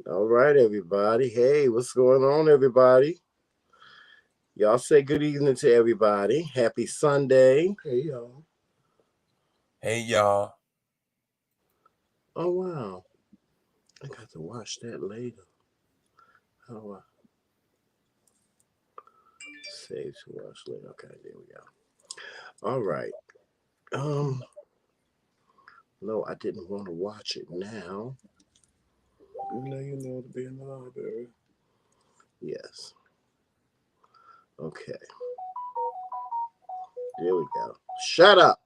All right, everybody. Hey, what's going on, everybody? Y'all say good evening to everybody. Happy Sunday. Hey y'all. Hey y'all. Oh, wow. I got to watch that later. How do I save to watch later? Okay, there we go. All right. Um, no, I didn't want to watch it now. Now you know to be in the library. Yes. Okay, there we go. Shut up.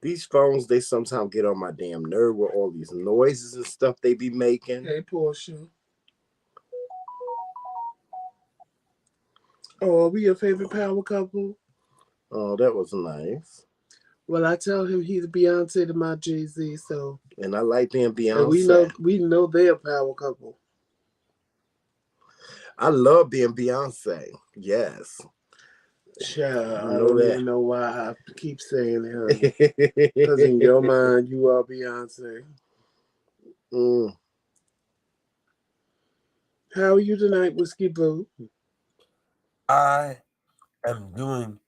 These phones, they sometimes get on my damn nerve with all these noises and stuff they be making. Hey Portia. Oh, are we your favorite power couple? Oh, that was nice. Well, I tell him he's Beyonce to my Jay-Z, so And I like being and Beyonce. we know they're a power couple. I love being Beyonce. Yes. Child, You I know don't that. even know why I keep saying it, honey. Because in your mind, you are Beyonce. Mm. How are you tonight, Whisky Blu? I am doing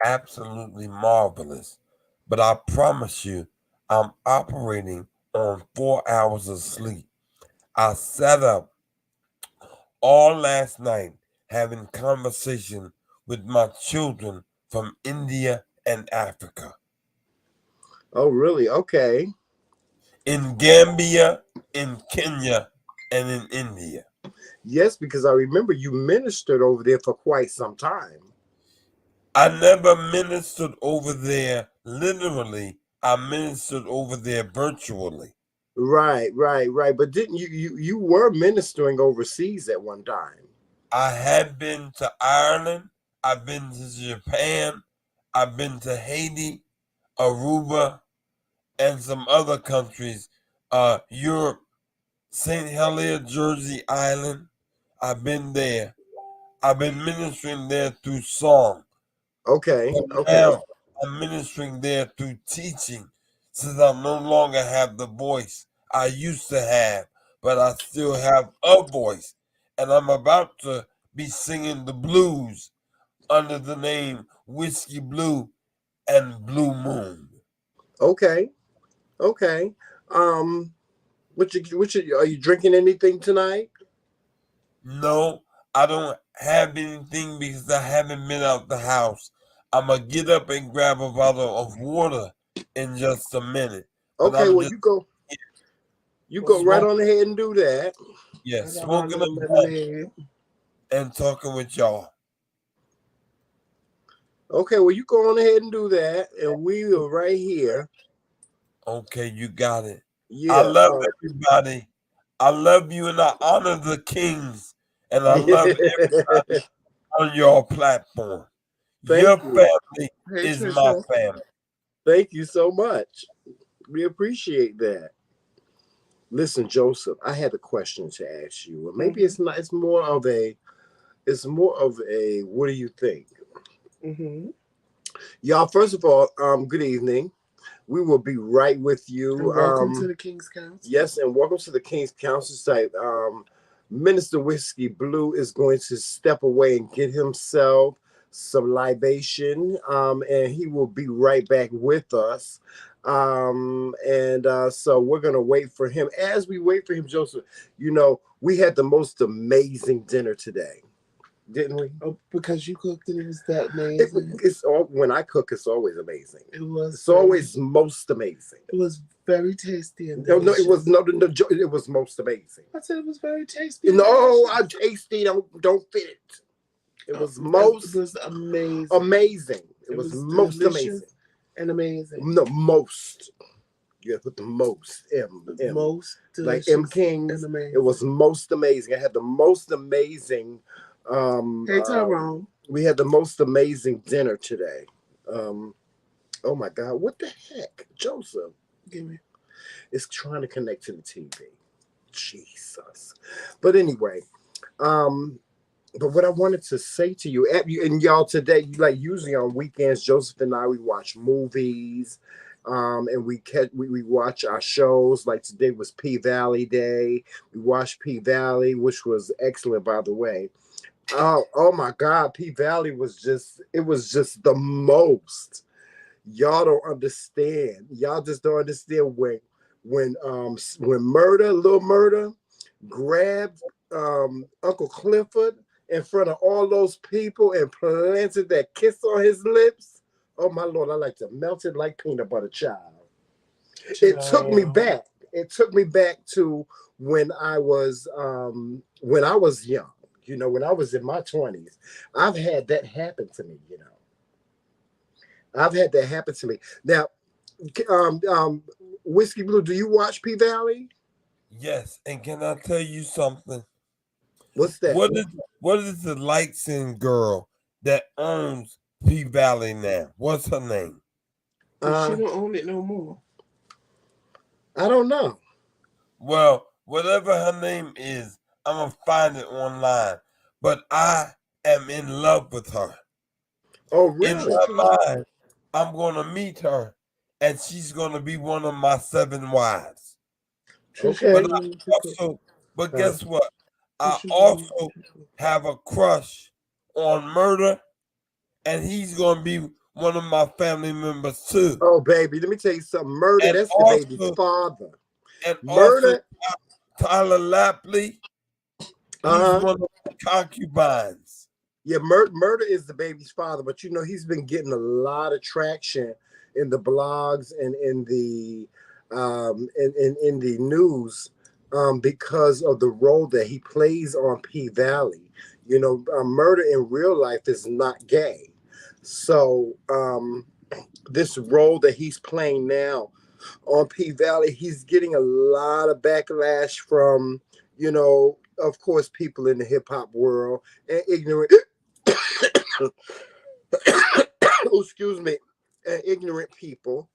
absolutely marvelous. But I promise you, I'm operating on 4 hours of sleep. I sat up all last night having conversation with my children from India and Africa. Oh, really? Okay. In Gambia, in Kenya, and in India. Yes, because I remember you ministered over there for quite some time. I never ministered over there literally. I ministered over there virtually. Right. But didn't you were ministering overseas at one time? I have been to Ireland. I've been to Japan. I've been to Haiti, Aruba, and some other countries. Europe, St. Helier, Jersey Island. I've been there. I've been ministering there through song. Okay. But Okay. now I'm ministering there through teaching since I no longer have the voice I used to have, but I still have a voice. And I'm about to be singing the blues under the name Whisky Blu and Blue Moon. Okay. Okay. Um are you drinking anything tonight? No, I don't have anything because I haven't been out the house. I'm going to get up and grab a bottle of water in just a minute. But Okay, I'm well just you go right smoking. on ahead and do that. Yeah, I got my smoking a little blunt lemonade. and talking with y'all. Okay, well you go on ahead and do that, and we are right here. Okay, you got it. I Yeah. love everybody. I love you and I honor the kings. And I love everybody on your platform. Thank Your you. family Hey is my Trisha. family. Thank you so much. We appreciate that. Listen, Joseph, I had a question to ask you. Or maybe Mm-hmm. it's not. It's more of a. What do you think, Mm-hmm. y'all? First of all, good evening. We will be right with you. And welcome to the Kingz Council. Yes, and welcome to the King's Council site. Minister Whisky Blu is going to step away and get himself some libation, and he will be right back with us. And so we're going to wait for him. As we wait for him, Joseph, we had the most amazing dinner today, didn't we? Oh, because you cooked it, it was that It, amazing. it's all when I cook, it's always amazing. It was It's always most amazing. it was very tasty and No, no, it was delicious. no, it was most amazing. I said it was very tasty and No, delicious. I'm tasty. Don't fit it. It was It most was amazing. amazing. It It was was most amazing. delicious and amazing. No, most. You gotta put the most M Most like M delicious and King's. It amazing. was most amazing. I had the most amazing. Um, Hey um, Tyrone, we had the most amazing dinner today. Um, oh my God, what the heck, Joseph? give me. Is trying to connect to the TV. Jesus. But anyway, um, but what I wanted to say to you, and y'all today, like usually on weekends, Joseph and I we watch movies And we watch our shows. Like today was P Valley Day. We watched P Valley, which was excellent, by the way. Oh my God, P Valley was just the most. Y'all don't understand. Y'all just don't understand when Little Murder grabbed Uncle Clifford in front of all those people and planted that kiss on his lips. Oh my Lord, I like to melt it like peanut butter, child. It took me back. It took me back to when I was young. You know, when I was in my 20s. I've had that happen to me, you know. I've had that happen to me. Now, Whisky Blu, do you watch P Valley? Yes, and can I tell you something? What's that? What is the light-skinned girl that owns P Valley now? What's her name? She don't own it no more. I don't know. Well, whatever her name is, I'm gonna find it online. But I am in love with her. Oh, really? In my mind, I'm gonna meet her, and she's gonna be one of my 7 wives. Okay. But guess what? I also have a crush on Murder, and he's gonna be one of my family members too. Oh, baby, let me tell you something. Murder, And that's also- the baby's father. And Murder, also Tyler Lapley, he's one of the concubines. yeah, Murder is the baby's father, but you know he's been getting a lot of traction in the blogs and in the in the news because of the role that he plays on P Valley. You know, Murder in real life is not gay, so this role that he's playing now on P Valley, he's getting a lot of backlash from, you know, of course, people in the hip hop world and ignorant. Excuse me, and ignorant people.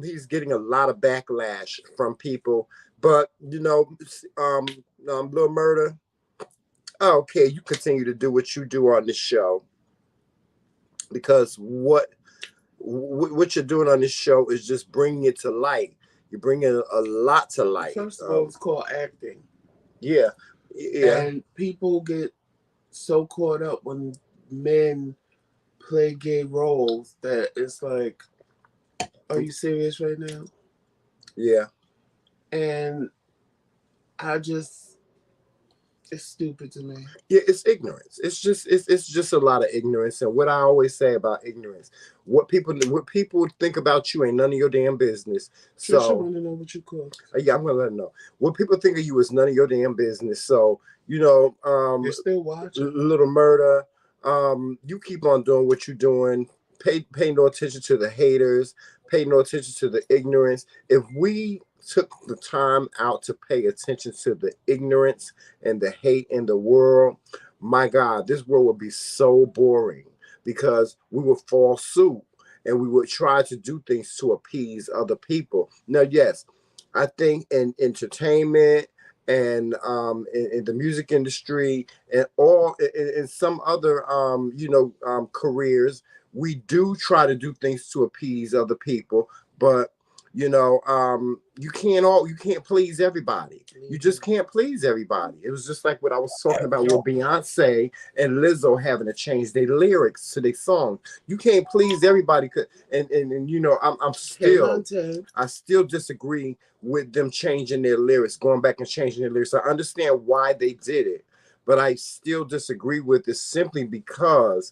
He's getting a lot of backlash from people, but you know, Lil Murder. Okay, you continue to do what you do on this show because what you're doing on this show is just bringing it to light. You're bringing a lot to light. First of all, it's called acting. Yeah. And people get so caught up when men play gay roles that it's like, are you serious right now? Yeah. And it's stupid to me. Yeah, it's ignorance. It's just a lot of ignorance. And what I always say about ignorance, what people think about you ain't none of your damn business. So Trisha want to know what you cook. Yeah, I'm gonna let them know. What people think of you is none of your damn business. So, you know, you're still watching. Little Murder. You keep on doing what you're doing. Pay no attention to the haters. Pay no attention to the ignorance. If we took the time out to pay attention to the ignorance and the hate in the world, my God, this world would be so boring because we would fall suit and we would try to do things to appease other people. Now, yes, I think in entertainment and in the music industry and all in some other careers, we do try to do things to appease other people, but you know, you can't please everybody. You just can't please everybody. It was just like what I was talking about with Beyonce and Lizzo having to change their lyrics to their song. You can't please everybody, and you know, I still disagree with them changing their lyrics, going back and changing their lyrics. I understand why they did it, but I still disagree with it simply because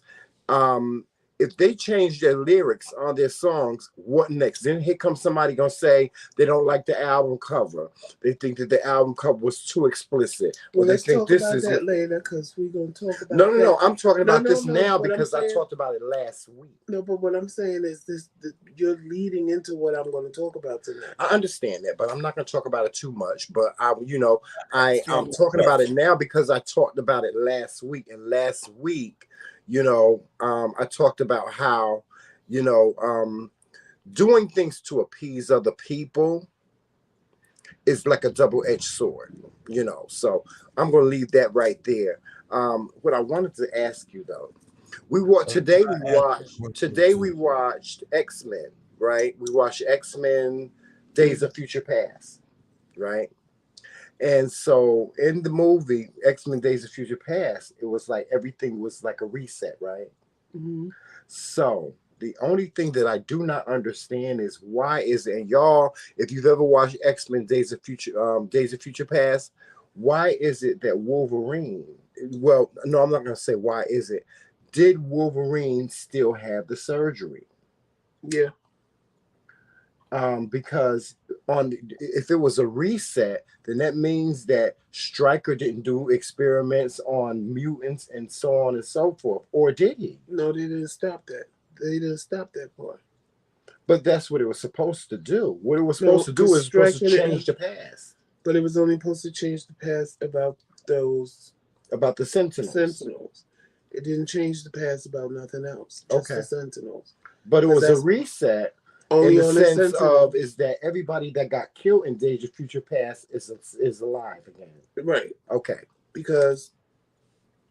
if they change their lyrics on their songs, what next? Then here comes somebody gonna say they don't like the album cover. They think that the album cover was too explicit. Well, they let's think talk this about is that later because we're gonna talk about no. I'm talking about this now but because I talked about it last week. No, but what I'm saying is you're leading into what I'm going to talk about tonight. I understand that, but I'm not going to talk about it too much. But I'm talking about it now because I talked about it last week, and last week, you know, I talked about how, you know, doing things to appease other people is like a double-edged sword, you know. So I'm going to leave that right there. What I wanted to ask you though, today we watched X-Men. right? We watched X-Men Days of Future Past, right? And so in the movie X-Men Days of Future Past, it was like everything was like a reset, right? Mhm. So the only thing that I do not understand is why is it, and y'all, if you've ever watched X-Men Days of Future Past, why is it that Wolverine, well, no, I'm not gonna say why is it. Did Wolverine still have the surgery? Yeah. Because if it was a reset, then that means that Stryker didn't do experiments on mutants and so on and so forth, or did he? No, they didn't stop that. They didn't stop that part. But that's what it was supposed to do. What it was No, supposed to do 'cause is supposed to Stryker change the past. But it was only supposed to change the past about those About the Sentinels. Sentinels. It didn't change the past about nothing else. Just Okay. the Sentinels. But it 'Cause was a that's reset in Only the on the sense Sentinels. of is that everybody that got killed in Days of Future Past is alive again. Right. Okay. Because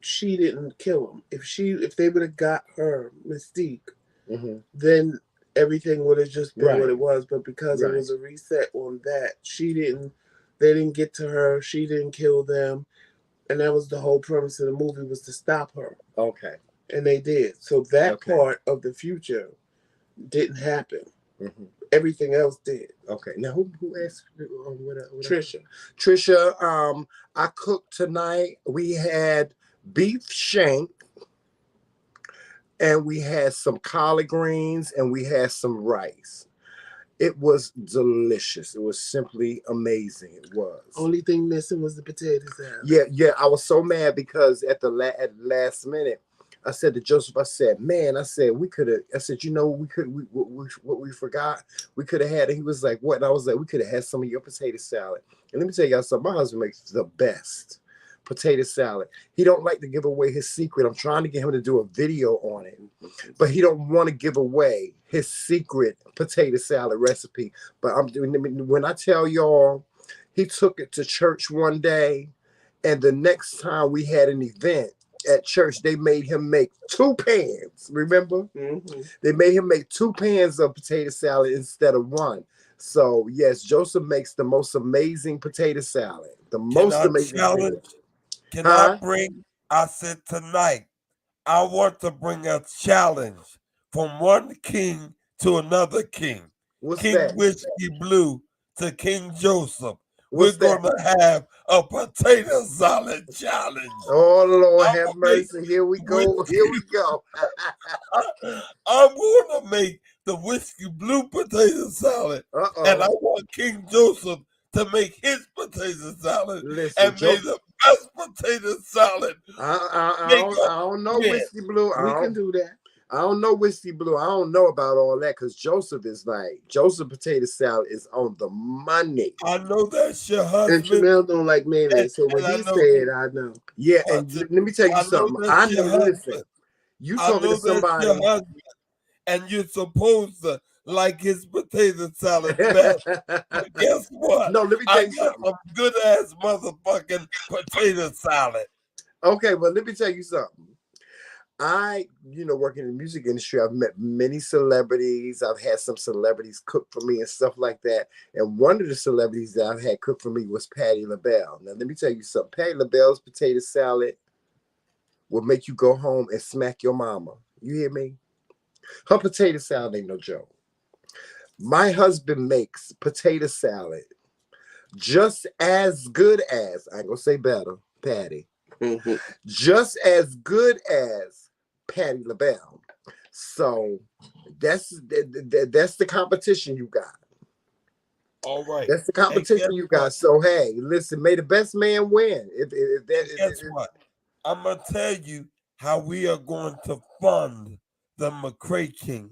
she didn't kill him. If they would have got her, Mystique, then everything would have just been Right. what it was. But because Right. it was a reset on that, they didn't get to her, she didn't kill them. And that was the whole premise of the movie, was to stop her. Okay. And they did. So that Okay. part of the future didn't happen. Mm-hmm. Everything else did. Okay. Now who asked what Trisha. Trisha, I cooked tonight. We had beef shank and we had some collard greens and we had some rice. It was delicious. It was simply amazing. It was. Only thing missing was the potato salad. Yeah. I was so mad because at the last minute, I said to Joseph, I said, we could have. I said, what we forgot, we could have had. And he was like, what? And I was like, we could have had some of your potato salad. And let me tell y'all something. My husband makes the best potato salad. He don't like to give away his secret. I'm trying to get him to do a video on it, but he don't want to give away his secret potato salad recipe. But when I tell y'all, he took it to church one day, and the next time we had an event at church, they made him make 2 pans. Remember? Mm-hmm. They made him make 2 pans of potato salad instead of 1. So yes, Joseph makes the most amazing potato salad. The most amazing. Challenge? Can I bring? I said tonight, I want to bring a challenge from one king to another king. What's King that? Whisky Blu to King Joseph. What's We're going to have a potato salad challenge. Oh, Lord, have mercy. Here we go. I'm going to make the Whisky Blu potato salad. And I want King Joseph to make his potato salad. Listen, and make the best potato salad. I don't know Whisky Blu. We can do that. I don't know Whisky Blu. I don't know about all that because Joseph potato salad is on the money. I know that's your husband. And Chanel don't like mayonnaise, so when he said, I know. Yeah, and let me tell you something. I know. Listen, you talking to somebody, your husband, and you're supposed to like his potato salad best. But guess what? No, let me tell you something. Some good ass motherfucking potato salad. Okay, but let me tell you something. Working in the music industry, I've met many celebrities. I've had some celebrities cook for me and stuff like that. And one of the celebrities that I've had cook for me was Patti LaBelle. Now, let me tell you something. Patti LaBelle's potato salad will make you go home and smack your mama. You hear me? Her potato salad ain't no joke. My husband makes potato salad just as good as, I ain't gonna say better, Patti. Mm-hmm. Just as good as Patti LaBelle. So that's the competition you got. All right. That's the competition you got. So hey, listen, may the best man win. Guess what? I'm gonna tell you how we are going to fund the McCraeKingz,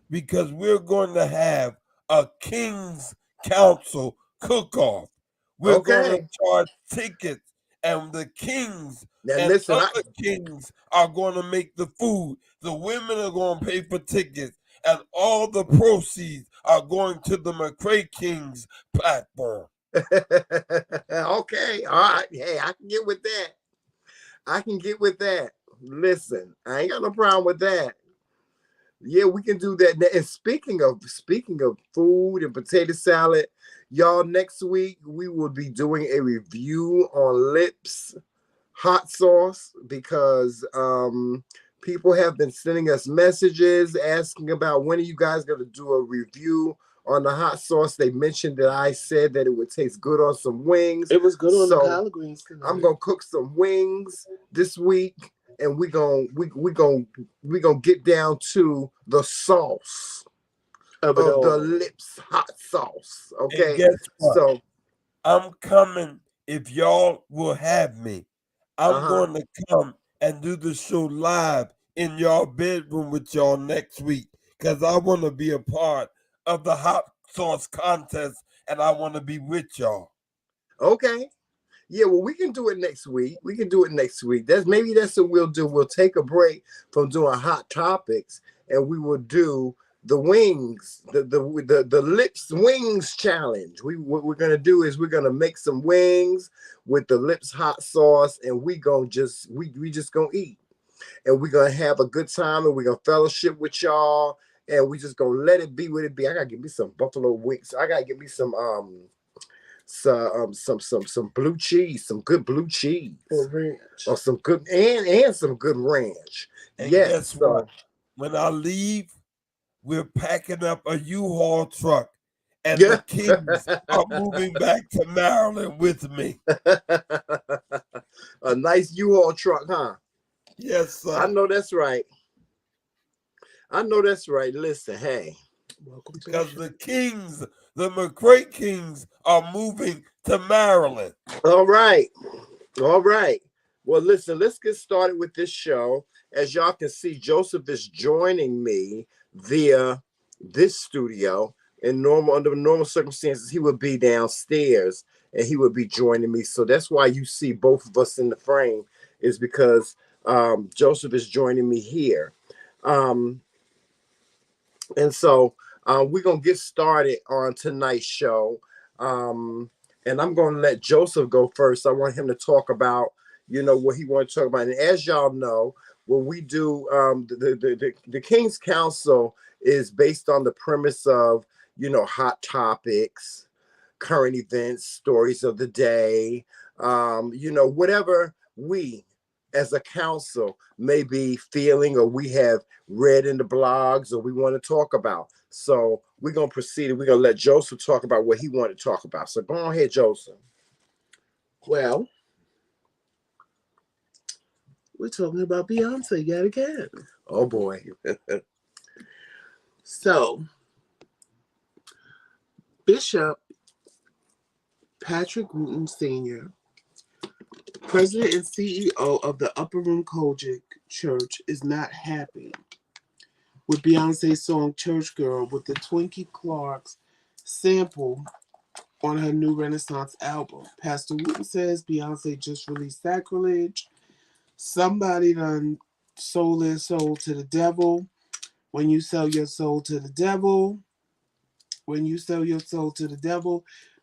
because we're going to have a Kingz Council cook-off. We're going to charge tickets. And the kings other kings are going to make the food. The women are going to pay for tickets. And all the proceeds are going to the McCraeKingz platform. Okay. All right. Hey, I can get with that. Listen, I ain't got no problem with that. Yeah, we can do that. And speaking of food and potato salad, y'all, next week we will be doing a review on Lips hot sauce because people have been sending us messages asking about when are you guys going to do a review on the hot sauce. They mentioned that I said that it would taste good on some wings. It was good on the collard greens tonight. I'm gonna cook some wings this week, and we gonna get down to the sauce of the Lips hot sauce. Okay, And guess what? so I'm coming. If y'all will have me, I'm going to come and do the show live in y'all bedroom with y'all next week because I want to be a part of the hot sauce contest and I want to be with y'all. Okay. Yeah, well, we can do it next week. That's what we'll do. We'll take a break from doing hot topics, and we will do the wings, the Lips wings challenge. What we're gonna do is we're gonna make some wings with the Lips hot sauce, and we just gonna eat, and we're gonna have a good time, and we're gonna fellowship with y'all, and we just gonna let it be what it be. I gotta get me some buffalo wings. I gotta get me some blue cheese, some good blue cheese, or some good and some good ranch. And yes. Guess what? When I leave, we're packing up a U-Haul truck, and the Kingz are moving back to Maryland with me. A nice U-Haul truck, huh? Yes, sir. I know that's right. Listen, hey. Because the Kingz, the McRaeKingz, are moving to Maryland. All right. Well, listen, let's get started with this show. As y'all can see, Joseph is joining me via this studio. Under normal circumstances, he would be downstairs and he would be joining me. So that's why you see both of us in the frame, is because Joseph is joining me here. And so we're going to get started on tonight's show. And I'm going to let Joseph go first. I want him to talk about, what he wants to talk about. And as y'all know, when we do the Kingz Council is based on the premise of, hot topics, current events, stories of the day, whatever we as a council may be feeling or we have read in the blogs or we want to talk about. So we're going to proceed and we're going to let Joseph talk about what he wanted to talk about. So go ahead, Joseph. Well, we're talking about Beyonce yet again. Oh, boy. So, Bishop Patrick Wooten Sr., President and CEO of the Upper Room Kojic Church, is not happy with Beyonce's song Church Girl with the Twinkie Clark's sample on her new Renaissance album. Pastor Wooten says Beyonce just released Sacrilege. Somebody done sold their soul to the devil. When you sell your soul to the devil,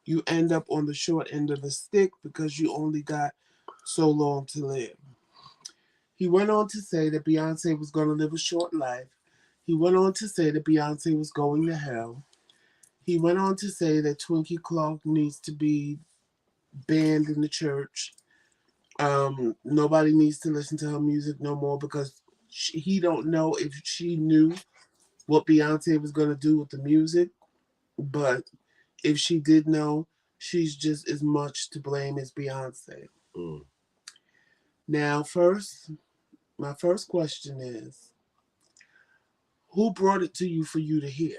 you end up on the short end of the stick because you only got so long to live. He went on to say that Beyonce was going to live a short life. He went on to say that Beyonce was going to hell. He went on to say that Twinkie Clark needs to be banned in the church. Nobody needs to listen to her music no more because he don't know if she knew what Beyonce was going to do with the music. But if she did know, she's just as much to blame as Beyonce. Mm. Now, my first question is, who brought it to you for you to hear?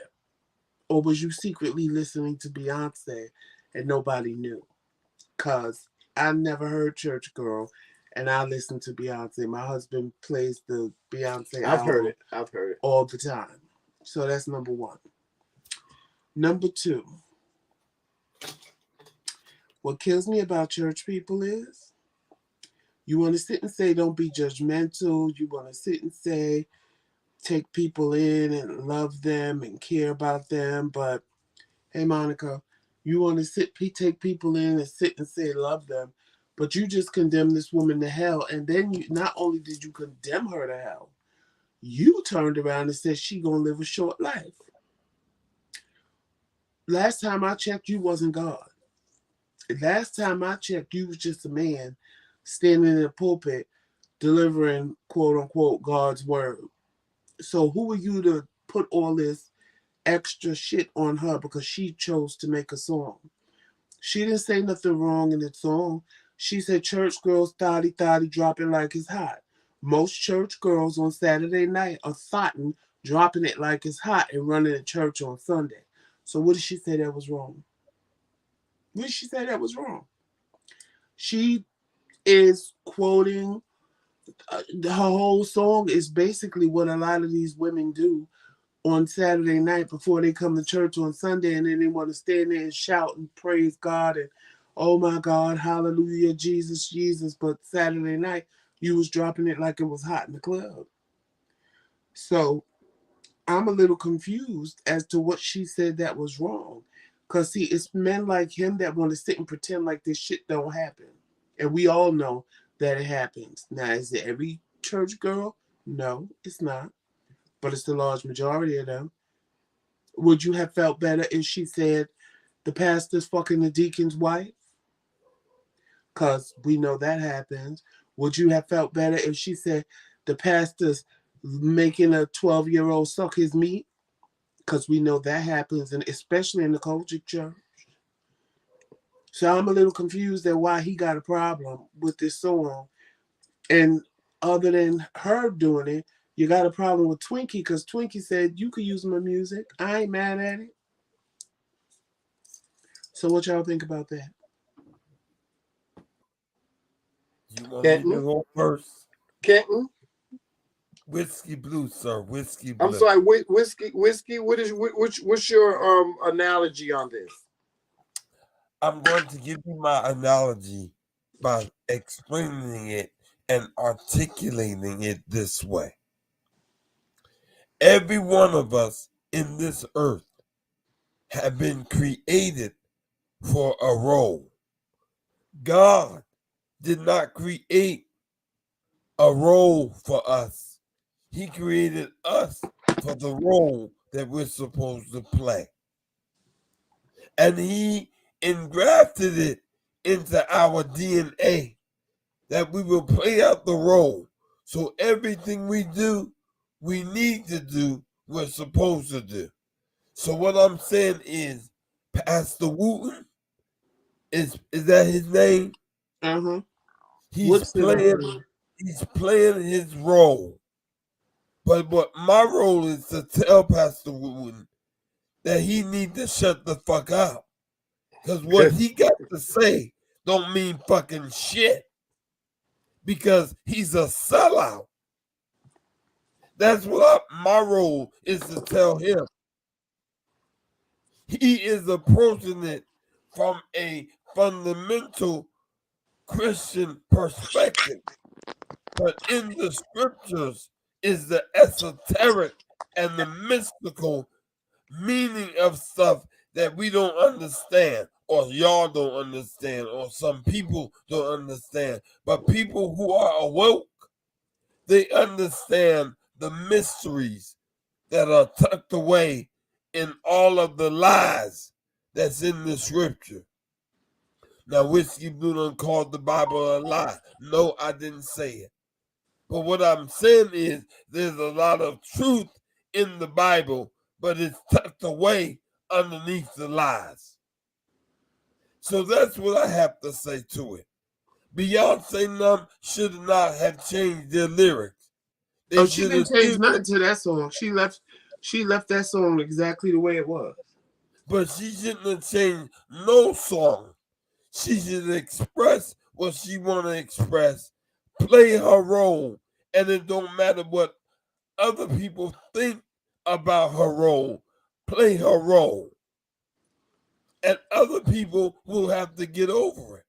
Or was you secretly listening to Beyonce and nobody knew? Because I never heard Church Girl, and I listen to Beyonce. My husband plays the Beyonce album. I've heard it all the time. So that's number one. Number two, what kills me about church people is you want to sit and say, don't be judgmental. You want to sit and say, take people in and love them and care about them. But, hey, Monica, you want to take people in and sit and say, love them. But you just condemned this woman to hell. And then not only did you condemn her to hell, You turned around and said she gonna live a short life. Last time I checked, you wasn't God. Last time I checked, you was just a man standing in the pulpit delivering quote unquote God's word. So who are you to put all this extra shit on her because she chose to make a song? She didn't say nothing wrong in the song. She said church girls thotty thotty dropping like it's hot. Most church girls on Saturday night are thotting, dropping it like it's hot and running to church on Sunday. So what did she say that was wrong? What did she say that was wrong? She is quoting her whole song is basically what a lot of these women do on Saturday night before they come to church on Sunday, and then they want to stand there and shout and praise God and oh my God, hallelujah, Jesus, Jesus. But Saturday night, you was dropping it like it was hot in the club. So I'm a little confused as to what she said that was wrong. Because, see, it's men like him that want to sit and pretend like this shit don't happen. And we all know that it happens. Now, is it every church girl? No, it's not. But it's the large majority of them. Would you have felt better if she said the pastor's fucking the deacon's wife? Because we know that happens. Would you have felt better if she said the pastor's making a 12-year-old suck his meat? Because we know that happens, and especially in the Kojic church. So I'm a little confused at why he got a problem with this song. And other than her doing it, you got a problem with Twinkie because Twinkie said you could use my music. I ain't mad at it. So what y'all think about that? You want me to go first? Kenton? Whisky Blu, sir. Whisky Blu. I'm sorry, whiskey. What's your analogy on this? I'm going to give you my analogy by explaining it and articulating it this way. Every one of us in this earth have been created for a role. God did not create a role for us. He created us for the role that we're supposed to play. And he engrafted it into our DNA that we will play out the role. So everything we do, we need to do, we're supposed to do. So what I'm saying is, Pastor Wooten, is that his name? Uh-huh. He's playing his role. But what my role is to tell Pastor Wooten that he need to shut the fuck up. Because what he got to say don't mean fucking shit. Because he's a sellout. That's what my role is to tell him. He is approaching it from a fundamental Christian perspective. But in the scriptures is the esoteric and the mystical meaning of stuff that we don't understand, or y'all don't understand, or some people don't understand. But people who are awoke, they understand the mysteries that are tucked away in all of the lies that's in the scripture. Now, Whisky Blu done called the Bible a lie. No, I didn't say it. But what I'm saying is there's a lot of truth in the Bible, but it's tucked away underneath the lies. So that's what I have to say to it. Beyonce and them should not have changed their lyrics. She didn't change nothing to that song. She left that song exactly the way it was. But she shouldn't have changed no song. She should express what she want to express, play her role, and it don't matter what other people think about her role. Play her role. And other people will have to get over it.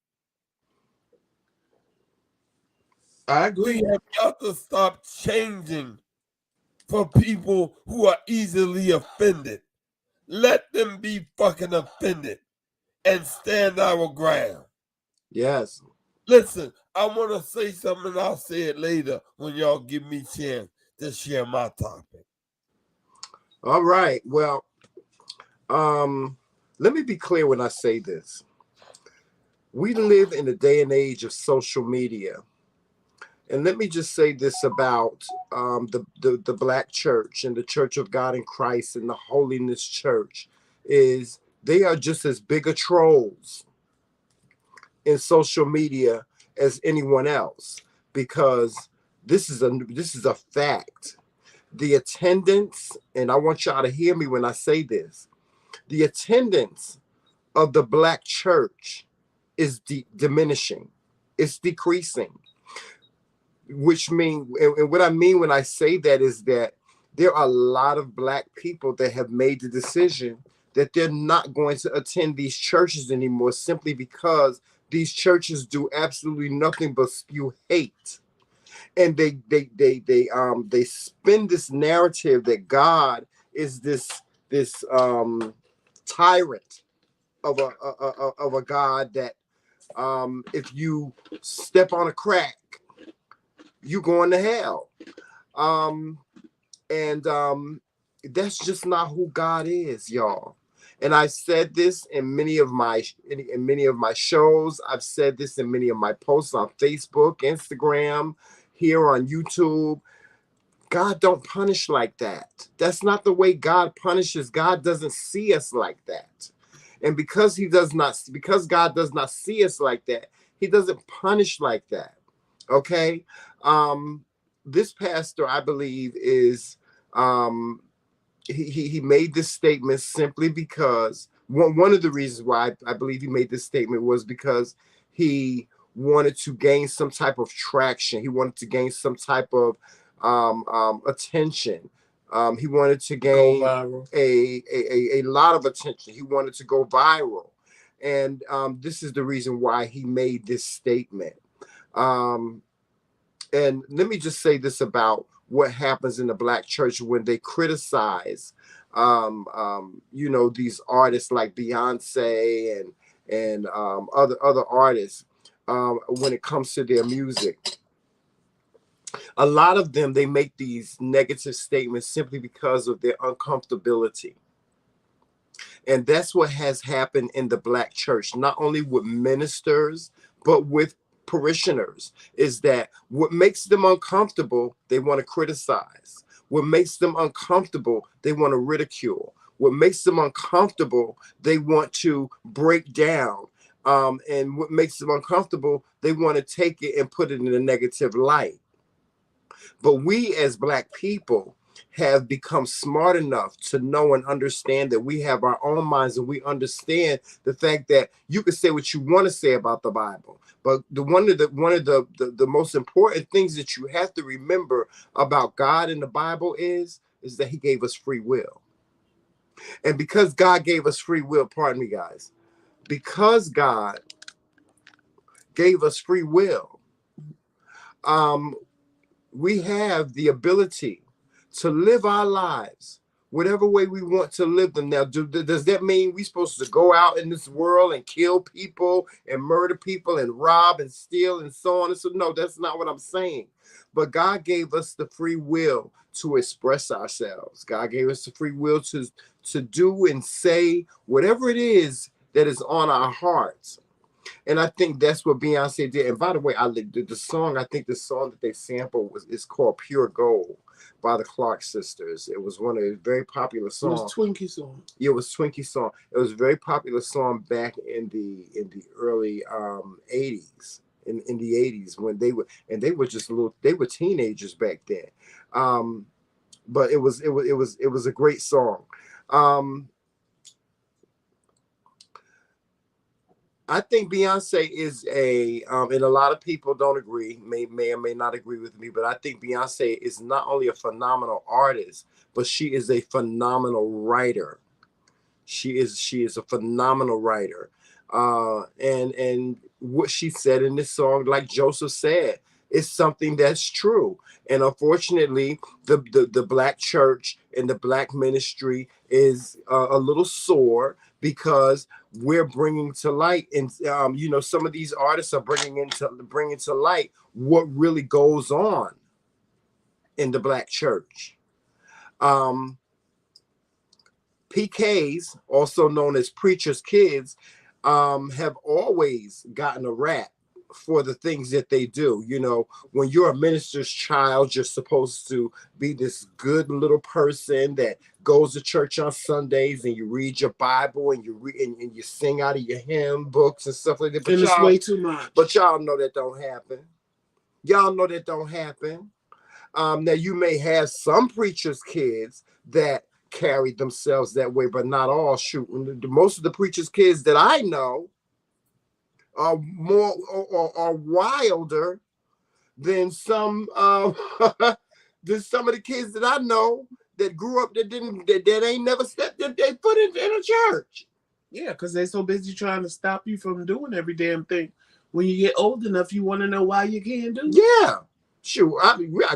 I agree. We have got to stop changing for people who are easily offended. Let them be fucking offended and stand our ground. Yes. Listen, I want to say something, and I'll say it later when y'all give me a chance to share my topic. All right. Well, let me be clear when I say this. We live in a day and age of social media. And let me just say this about the Black church and the Church of God in Christ and the Holiness Church is they are just as big a trolls in social media as anyone else, because this is a fact. The attendance, and I want y'all to hear me when I say this, the attendance of the Black church is diminishing. It's decreasing. Which mean, and what I mean when I say that is that there are a lot of Black people that have made the decision that they're not going to attend these churches anymore, simply because these churches do absolutely nothing but spew hate. And they spin this narrative that God is this tyrant of a God that if you step on a crack, you going to hell. And that's just not who God is, y'all. And I said this in many of my shows. I've said this in many of my posts on Facebook, Instagram, here on YouTube. God don't punish like that. That's not the way God punishes. God doesn't see us like that. And because God does not see us like that, he doesn't punish like that. Okay? This pastor, I believe, is he made this statement simply because one of the reasons why I believe he made this statement was because he wanted to gain some type of traction. He wanted to gain some type of attention. He wanted to gain a lot of attention. He wanted to go viral. And this is the reason why he made this statement. And let me just say this about what happens in the Black church when they criticize, these artists like Beyonce and other artists when it comes to their music. A lot of them, they make these negative statements simply because of their uncomfortability. And that's what has happened in the Black church, not only with ministers, but with parishioners, is that what makes them uncomfortable, they want to criticize. What makes them uncomfortable, they want to ridicule. What makes them uncomfortable, they want to break down. And what makes them uncomfortable, they want to take it and put it in a negative light. But we as Black people have become smart enough to know and understand that we have our own minds, and we understand the fact that you can say what you want to say about the Bible. But one of the most important things that you have to remember about God in the Bible is that he gave us free will. And because God gave us free will, pardon me, guys, because God gave us free will, we have the ability to live our lives whatever way we want to live them. Now, does that mean we're supposed to go out in this world and kill people and murder people and rob and steal and so on and so? No, that's not what I'm saying. But God gave us the free will to express ourselves. God gave us the free will to do and say whatever it is that is on our hearts. And I think that's what Beyonce did. And by the way, the song that they sampled is called Pure Gold by the Clark Sisters. It was one of the very popular songs. It was Twinkie song. Yeah, it was Twinkie song. It was a very popular song back in the early 80s. In the 80s when they were teenagers back then. But it was a great song. I think Beyonce is and a lot of people don't agree, may or may not agree with me, but I think Beyonce is not only a phenomenal artist, but she is a phenomenal writer. She is a phenomenal writer. And what she said in this song, like Joseph said, is something that's true. And unfortunately, the Black church and the Black ministry is a little sore because we're bringing to light, and some of these artists are bringing to light what really goes on in the black church. PKs, also known as preachers' kids, have always gotten a rap for the things that they do. You know, when you're a minister's child, you're supposed to be this good little person that goes to church on Sundays and you read your Bible and you read and you sing out of your hymn books and stuff like that. But and it's way too much. But y'all know that don't happen. Y'all know that don't happen. Now you may have some preachers' kids that carry themselves that way, but not all. Shoot, most of the preachers' kids that I know are more or are wilder than some than some of the kids that I know that grew up that ain't never stepped their foot in a church. Yeah, because they're so busy trying to stop you from doing every damn thing. When you get old enough, you want to know why you can't do it. Yeah. Shoot,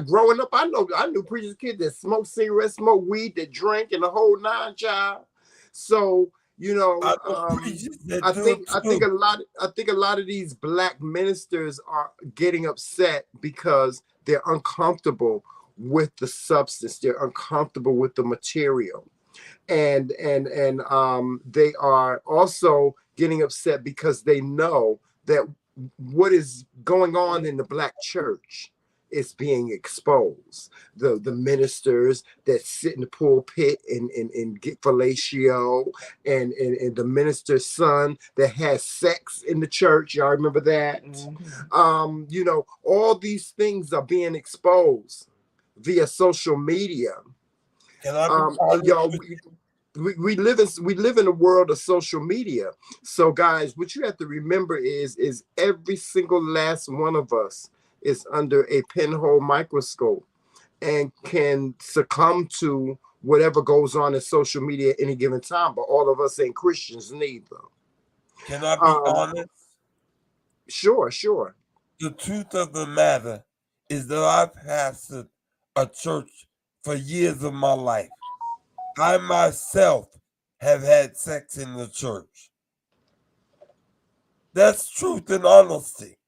growing up, I knew preachers' kids that smoke cigarettes, smoke weed, that drink, and the whole nine, child. So you know, I think a lot of these black ministers are getting upset because they're uncomfortable with the substance, they're uncomfortable with the material, and they are also getting upset because they know that what is going on in the black church is being exposed. The ministers that sit in the pulpit and get fellatio, and the minister's son that has sex in the church. Y'all remember that? Mm-hmm. You know, all these things are being exposed via social media. Y'all, we live in a world of social media. So guys, what you have to remember is every single last one of us is under a pinhole microscope and can succumb to whatever goes on in social media at any given time. But all of us ain't Christians neither. Can I be honest? Sure. The truth of the matter is that I've pastored a church for years of my life. I myself have had sex in the church. That's truth and honesty.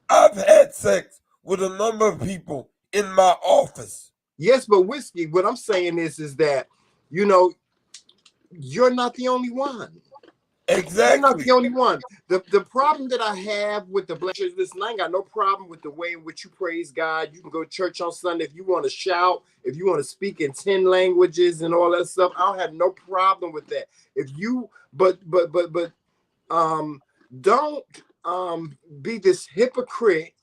I've had sex with a number of people in my office. Yes, but Whiskey, what I'm saying is that, you know, you're not the only one. Exactly. You're not the only one. The problem that I have with the black church, listen, I ain't got no problem with the way in which you praise God. You can go to church on Sunday if you want to shout, if you want to speak in 10 languages and all that stuff. I don't have no problem with that. If you, don't be this hypocrite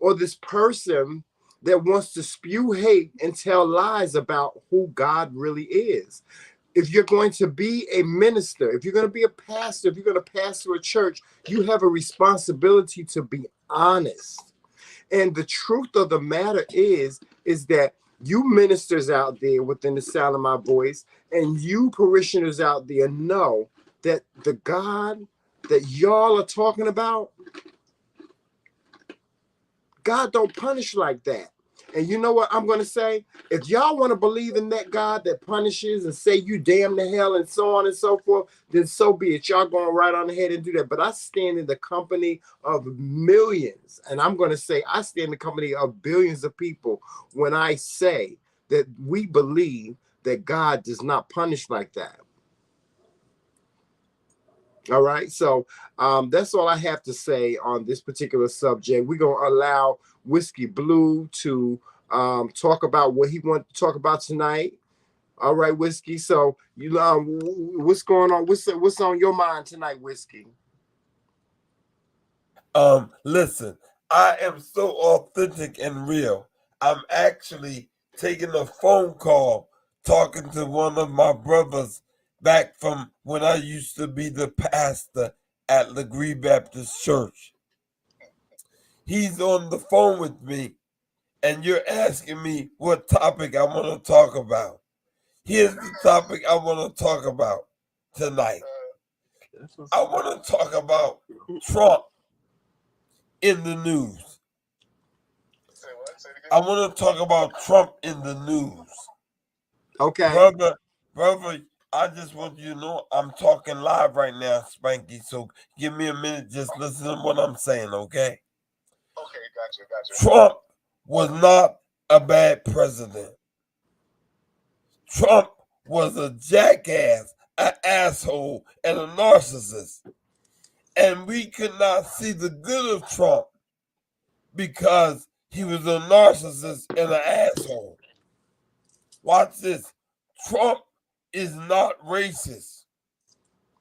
or this person that wants to spew hate and tell lies about who God really is. If you're going to be a minister, if you're going to be a pastor, if you're going to pastor a church, you have a responsibility to be honest. And the truth of the matter is that you ministers out there within the sound of my voice and you parishioners out there know that the God that y'all are talking about, God don't punish like that. And you know what I'm going to say? If y'all want to believe in that God that punishes and say you damn to hell and so on and so forth, then so be it. Y'all going right on ahead and do that. But I stand in the company of millions. And I'm going to say I stand in the company of billions of people when I say that we believe that God does not punish like that. All right, so that's all I have to say on this particular subject. We're going to allow Whisky Blu to talk about what he wants to talk about tonight. All right, Whisky. So you what's going on? What's on your mind tonight, Whisky? Listen, I am so authentic and real. I'm actually taking a phone call, talking to one of my brothers back from when I used to be the pastor at Legree Baptist Church. He's on the phone with me, and you're asking me what topic I want to talk about. Here's the topic I want to talk about tonight. I want to talk about Trump in the news. I want to talk about Trump in the news. Okay. Brother, I just want you to know I'm talking live right now, Spanky. So give me a minute, just listen to what I'm saying, okay? Okay, gotcha. Trump was not a bad president. Trump was a jackass, an asshole, and a narcissist. And we could not see the good of Trump because he was a narcissist and an asshole. Watch this. Trump is not racist,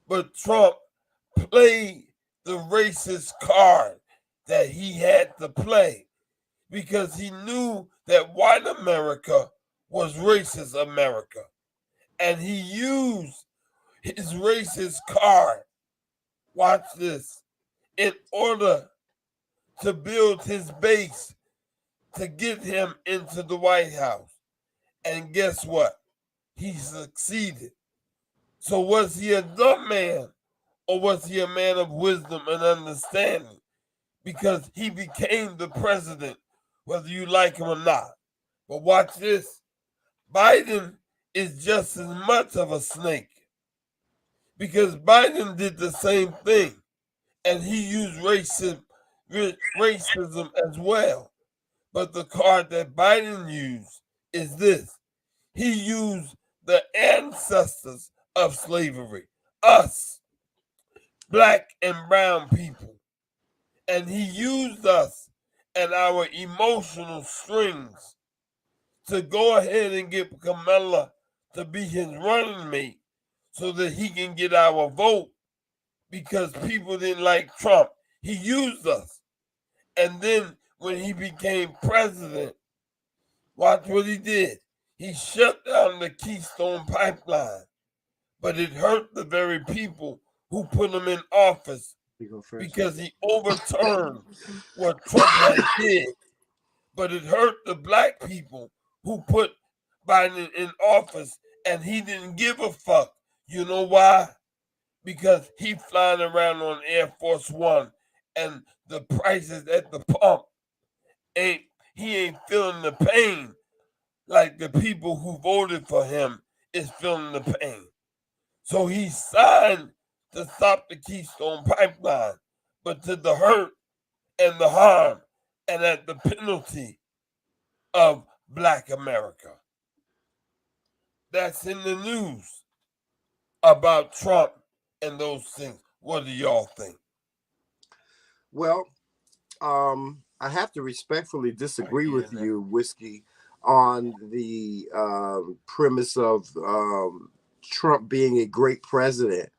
but Trump played the racist card that he had to play because he knew that white America was racist America. And he used his racist card, watch this, in order to build his base to get him into the White House. And guess what? He succeeded. So was he a dumb man or was he a man of wisdom and understanding? Because he became the president, whether you like him or not. But watch this. Biden is just as much of a snake because Biden did the same thing and he used racism as well. But the card that Biden used is this. He used the ancestors of slavery, us, black and brown people. And he used us and our emotional strings to go ahead and get Kamala to be his running mate so that he can get our vote because people didn't like Trump. He used us. And then when he became president, watch what he did. He shut down the Keystone Pipeline, but it hurt the very people who put him in office because he overturned what Trump had did. But it hurt the black people who put Biden in office, and he didn't give a fuck. You know why? Because he flying around on Air Force One, and the prices at the pump he ain't feeling the pain like the people who voted for him is feeling the pain. So he signed to stop the Keystone Pipeline, but to the hurt and the harm and at the penalty of Black America. That's in the news about Trump and those things. What do y'all think? Well, I have to respectfully disagree with you, Whiskey, on the premise of Trump being a great president.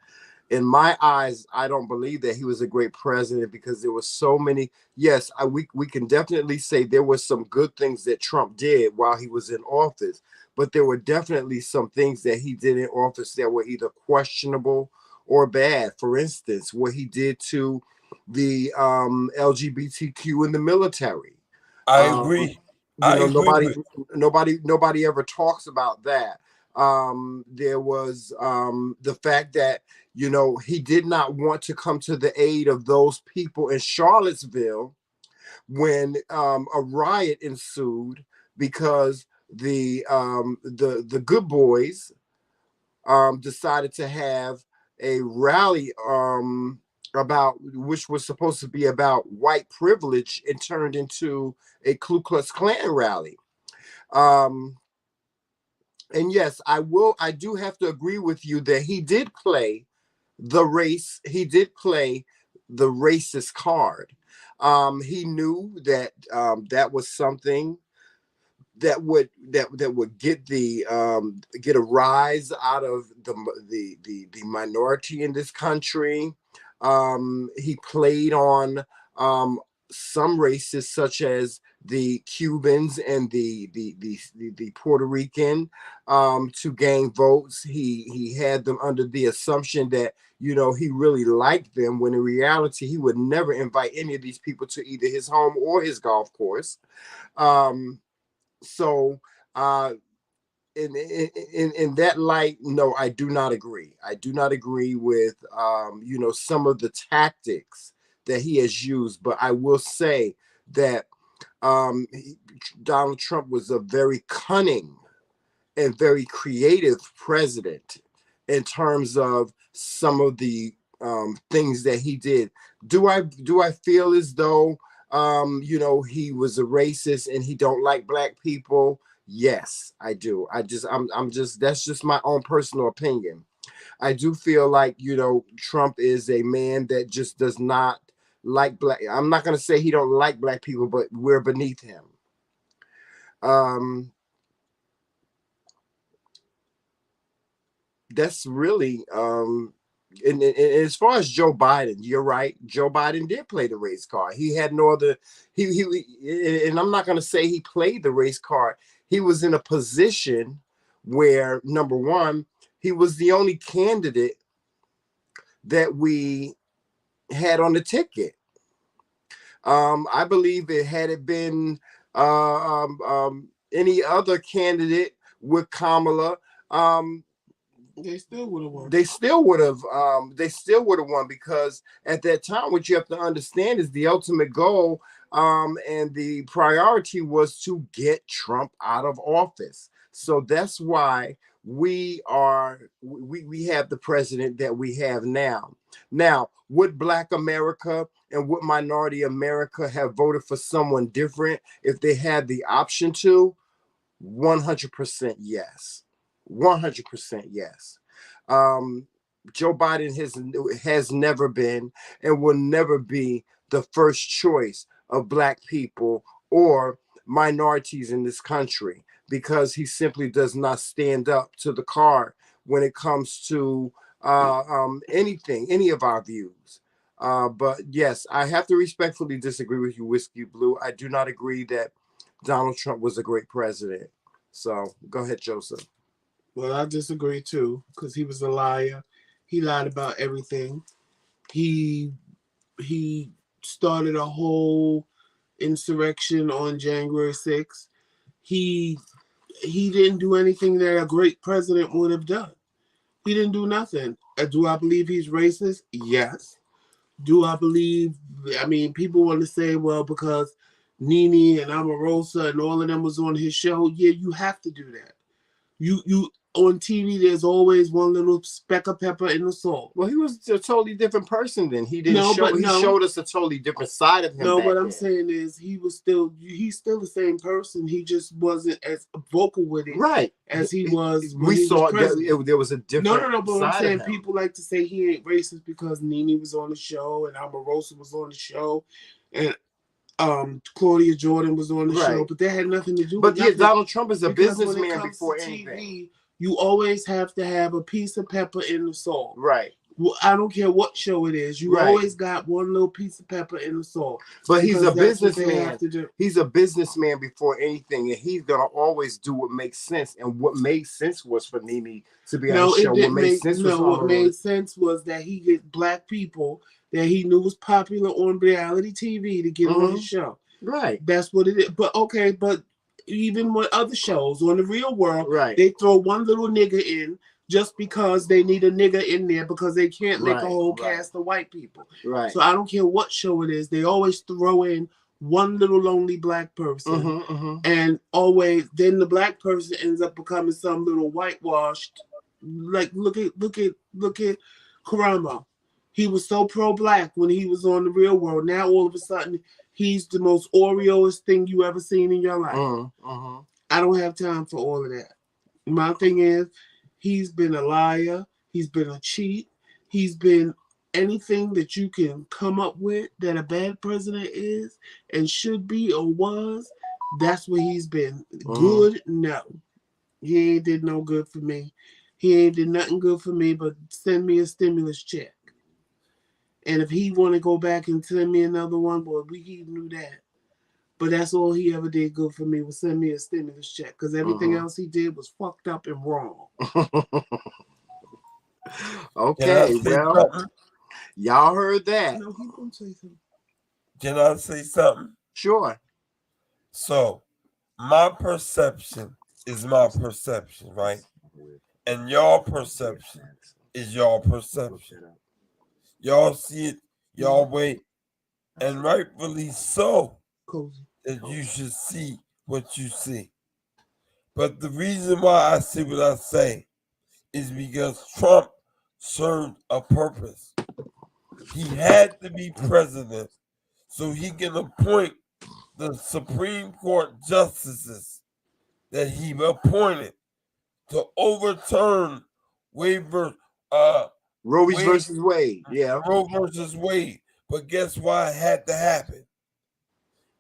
In my eyes, I don't believe that he was a great president because there were so many. Yes, we can definitely say there were some good things that Trump did while he was in office, but there were definitely some things that he did in office that were either questionable or bad. For instance, what he did to the LGBTQ in the military. I agree. Nobody ever talks about that. There was the fact that he did not want to come to the aid of those people in Charlottesville when a riot ensued because the Good Boys decided to have a rally about which was supposed to be about white privilege and turned into a Ku Klux Klan rally. And yes, I do have to agree with you that he did play the racist card. He knew that that was something that would get get a rise out of the minority in this country. He played on some races such as the Cubans and the Puerto Rican to gain votes. He had them under the assumption that he really liked them, when in reality he would never invite any of these people to either his home or his golf course. So in that light, no, I do not agree. I do not agree with some of the tactics that he has used, but I will say that Donald Trump was a very cunning and very creative president in terms of some of the things that he did. Do I feel as though you know, he was a racist and he don't like black people. Yes, I do. I'm just, that's just my own personal opinion. I do feel like, you know, Trump is a man that just does not like black. I'm not going to say he don't like black people, but we're beneath him. That's really and as far as Joe Biden, you're right. Joe Biden did play the race card. He had no other. And I'm not going to say he played the race card. He was in a position where, number one, he was the only candidate that we had on the ticket. I believe it had it been any other candidate with Kamala. They still would have won. They still would have won, because at that time, what you have to understand is the ultimate goal and the priority was to get Trump out of office. So that's why we have the president that we have now. Now, would Black America and would minority America have voted for someone different if they had the option to? 100% yes. 100% yes. Joe Biden has never been and will never be the first choice of black people or minorities in this country, because he simply does not stand up to the card when it comes to anything, any of our views. But yes, I have to respectfully disagree with you, Whisky Blu. I do not agree that Donald Trump was a great president. So go ahead, Joseph. Well, I disagree too, because he was a liar. He lied about everything. He started a whole insurrection on January 6th. He didn't do anything that a great president would have done. He didn't do nothing. Do I believe he's racist? Yes. Do I believe, I mean, people want to say, well, because Nene and Omarosa and all of them was on his show. Yeah, you have to do that. You on TV, there's always one little speck of pepper in the salt. Well, he was a totally different person then. He didn't he showed us a totally different side of him. No, what I'm saying is he's still the same person. He just wasn't as vocal with it, right, as he was. We saw that there was a different. No. But I'm saying people like to say he ain't racist because Nene was on the show and Omarosa was on the show, and Claudia Jordan was on the show, but that had nothing to do with it. But yeah, Donald Trump is a businessman before anything. TV, you always have to have a piece of pepper in the salt. Right. Well, I don't care what show it is. You always got one little piece of pepper in the salt. But he's a businessman. He's a businessman before anything, and he's gonna always do what makes sense. And what made sense was for Nene to be on the show. What made sense was that he get black people that he knew was popular on reality TV to get on his show. Right. That's what it is. But okay, but even with other shows on the Real World, right, they throw one little nigga in just because they need a nigga in there because they can't make a whole cast of white people. Right. So I don't care what show it is, they always throw in one little lonely black person, and always then the black person ends up becoming some little whitewashed. Like look at Karamo. He was so pro-black when he was on the Real World. Now all of a sudden he's the most Oreoist thing you ever seen in your life. I don't have time for all of that. My thing is, he's been a liar. He's been a cheat. He's been anything that you can come up with that a bad president is and should be or was. That's what he's been. Good? No. He ain't did no good for me. He ain't did nothing good for me but send me a stimulus check. And if he want to go back and send me another one, boy, he knew that. But that's all he ever did good for me was send me a stimulus check, because everything else he did was fucked up and wrong. Okay, well, y'all heard that. No, he gonna say something. Can I say something? Sure. So, my perception is my perception, right? And your perception is your perception. Y'all see it, y'all wait, and rightfully so, that you should see what you see. But the reason why I say what I say is because Trump served a purpose. He had to be president so he can appoint the Supreme Court justices that he appointed to overturn waiver, Roe Wade, versus Wade. Yeah. Roe versus Wade. But guess why it had to happen?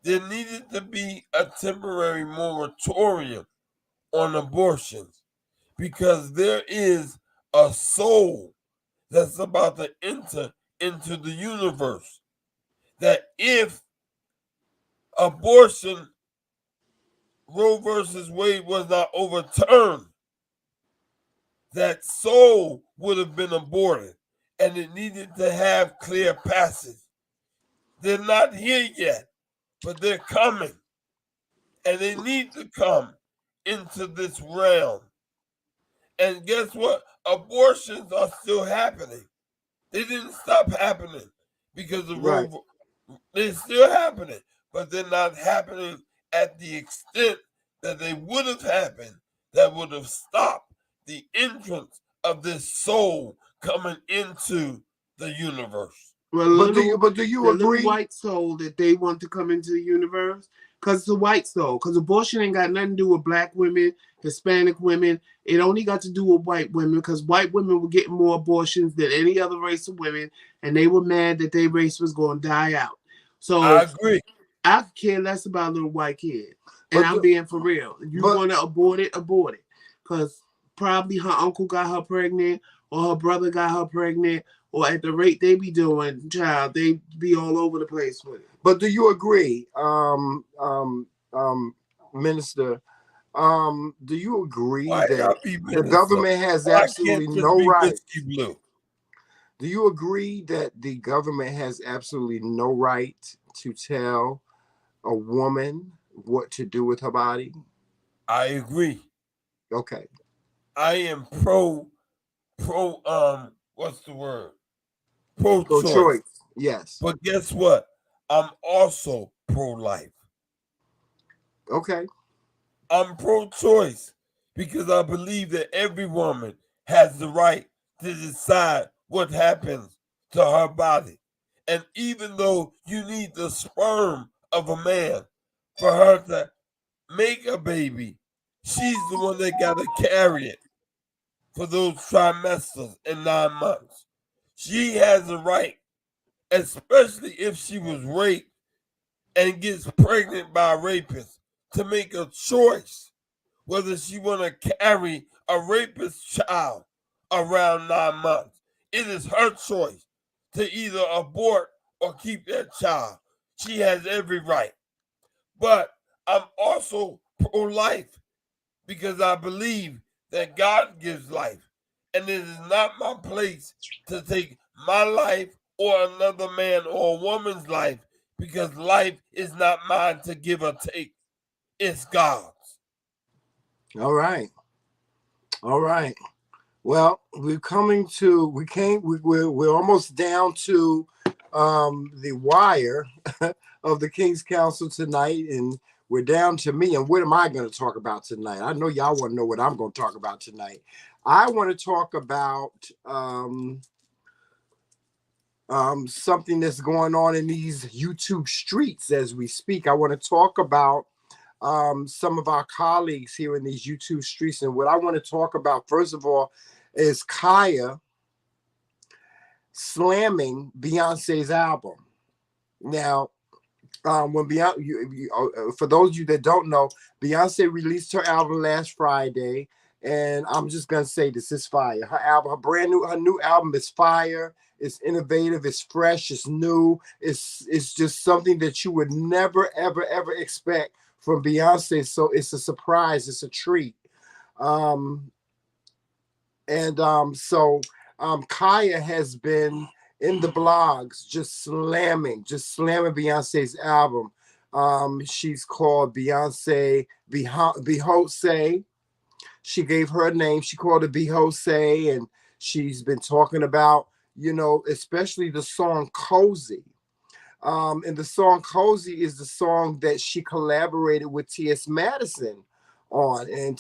There needed to be a temporary moratorium on abortions because there is a soul that's about to enter into the universe. That if abortion, Roe versus Wade, was not overturned, that soul would have been aborted and it needed to have clear passage. They're not here yet, but they're coming. And they need to come into this realm. And guess what? Abortions are still happening. They didn't stop happening because of Right. Roe. They're still happening, but they're not happening at the extent that they would have happened that would have stopped the entrance of this soul coming into the universe. Well, But do you the agree? little white soul that they want to come into the universe, because it's a white soul. Because abortion ain't got nothing to do with black women, Hispanic women. It only got to do with white women, because white women were getting more abortions than any other race of women, and they were mad that their race was going to die out. So I agree. I care less about a little white kid. And I'm being for real. If you want to abort it, abort it. Because probably her uncle got her pregnant, or her brother got her pregnant, or at the rate they be doing, child, they be all over the place with it. But do you agree, Minister? Do you agree that the government has absolutely no right? Do you agree that the government has absolutely no right to tell a woman what to do with her body? I agree. Okay. I am pro what's the word? Pro-choice. Yes. But guess what? I'm also pro-life. Okay. I'm pro-choice because I believe that every woman has the right to decide what happens to her body. And even though you need the sperm of a man for her to make a baby, she's the one that got to carry it for those trimesters and 9 months. She has a right, especially if she was raped and gets pregnant by a rapist, to make a choice whether she want to carry a rapist child around 9 months. It is her choice to either abort or keep that child. She has every right. But I'm also pro-life because I believe that God gives life. And it is not my place to take my life or another man or a woman's life, because life is not mine to give or take. It's God's. All right. All right. Well, we're almost down to the wire of the Kingz Council tonight, and we're down to me. And what am I going to talk about tonight? I know y'all want to know what I'm going to talk about tonight. I want to talk about something that's going on in these YouTube streets as we speak. I want to talk about some of our colleagues here in these YouTube streets. And what I want to talk about, first of all, is Kaya slamming Beyonce's album. Now, when Beyonce, for those of you that don't know, Beyonce released her album last Friday, and I'm just gonna say this is fire. Her new album is fire. It's innovative. It's fresh. It's new. It's just something that you would never ever ever expect from Beyonce. So it's a surprise. It's a treat. Kaya has been in the blogs just slamming Beyonce's album. She's called Beyonce Beyonce. She gave her a name. She called it Beyonce, and she's been talking about, especially the song Cozy. And the song Cozy is the song that she collaborated with T.S. Madison on. And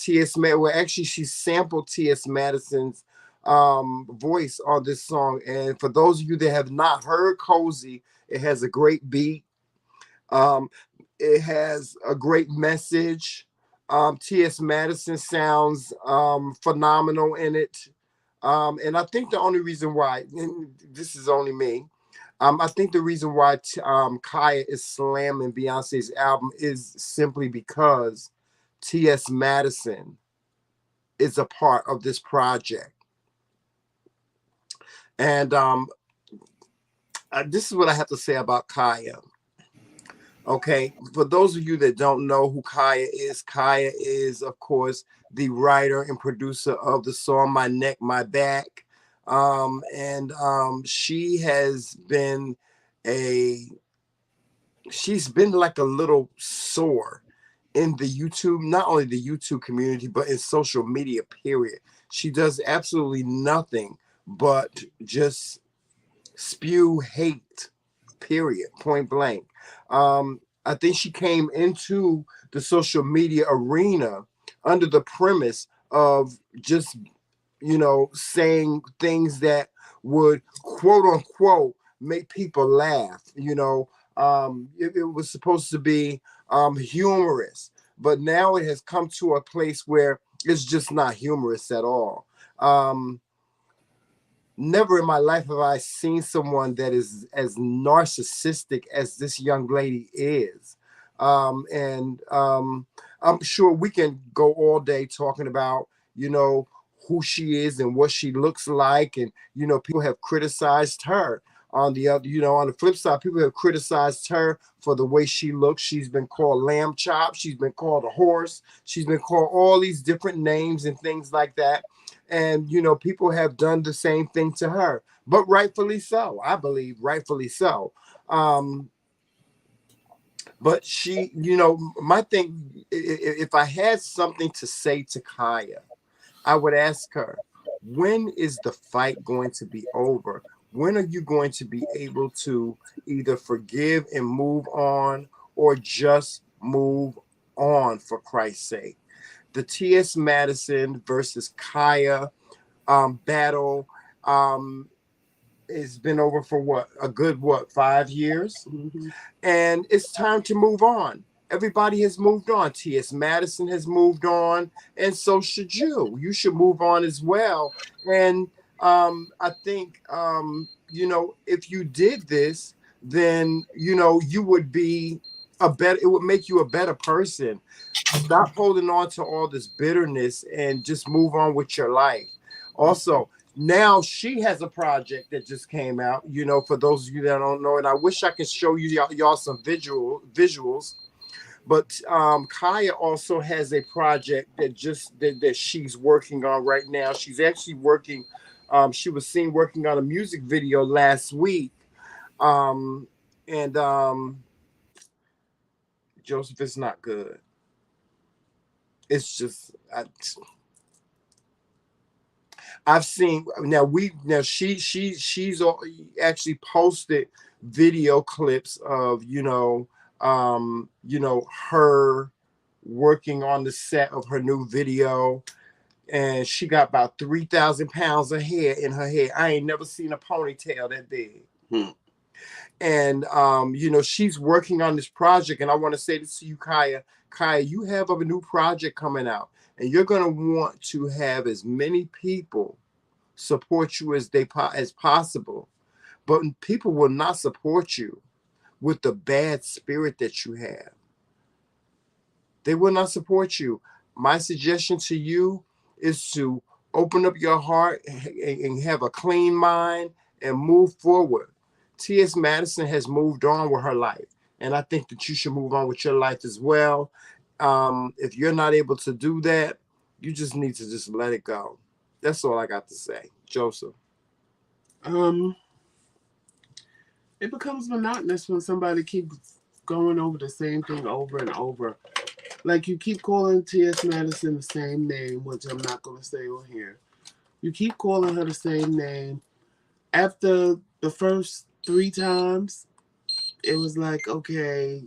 actually she sampled T.S. Madison's voice on this song. And for those of you that have not heard Cozy, it has a great beat. Um, it has a great message. T.S. Madison sounds phenomenal in it. And I think the only reason why, and this is only me, I think the reason why Kaya is slamming Beyonce's album is simply because T.S. Madison is a part of this project. And this is what I have to say about Kaya. Okay, for those of you that don't know who Kaya is, of course, the writer and producer of the song My Neck, My Back. And she has been she's been like a little sore in the YouTube, not only the YouTube community, but in social media, period. She does absolutely nothing but just spew hate, period, point blank. I think she came into the social media arena under the premise of just, saying things that would quote unquote make people laugh. It was supposed to be humorous, but now it has come to a place where it's just not humorous at all. Never in my life have I seen someone that is as narcissistic as this young lady is. And I'm sure we can go all day talking about, who she is and what she looks like. And, people have criticized her. On the other, on the flip side, people have criticized her for the way she looks. She's been called lamb chop. She's been called a horse. She's been called all these different names and things like that. And, people have done the same thing to her, but rightfully so. I believe rightfully so. But she, my thing, if I had something to say to Kaya, I would ask her, when is the fight going to be over? When are you going to be able to either forgive and move on or just move on, for Christ's sake? The T.S. Madison versus Kaya battle has been over for a good 5 years? Mm-hmm. And it's time to move on. Everybody has moved on. T.S. Madison has moved on, and so should you. You should move on as well. And I think, if you did this, then, you would be it would make you a better person. Stop holding on to all this bitterness and just move on with your life. Also, now she has a project that just came out, for those of you that don't know, and I wish I could show y'all some visuals. But Kaya also has a project that she's working on right now. She's actually working. She was seen working on a music video last week. And Joseph, it's not good. It's just I've seen she's actually posted video clips of her working on the set of her new video, and she got about 3,000 pounds of hair in her hair. I ain't never seen a ponytail that big. And she's working on this project, and I want to say this to you, Kaya. Kaya, you have a new project coming out, and you're going to want to have as many people support you as possible. But people will not support you with the bad spirit that you have. They will not support you. My suggestion to you is to open up your heart and have a clean mind and move forward. T.S. Madison has moved on with her life, and I think that you should move on with your life as well. If you're not able to do that, you just need to just let it go. That's all I got to say. Joseph. It becomes monotonous when somebody keeps going over the same thing over and over. Like, you keep calling T.S. Madison the same name, which I'm not going to say on here. You keep calling her the same name. After the first 3 times, it was like, okay,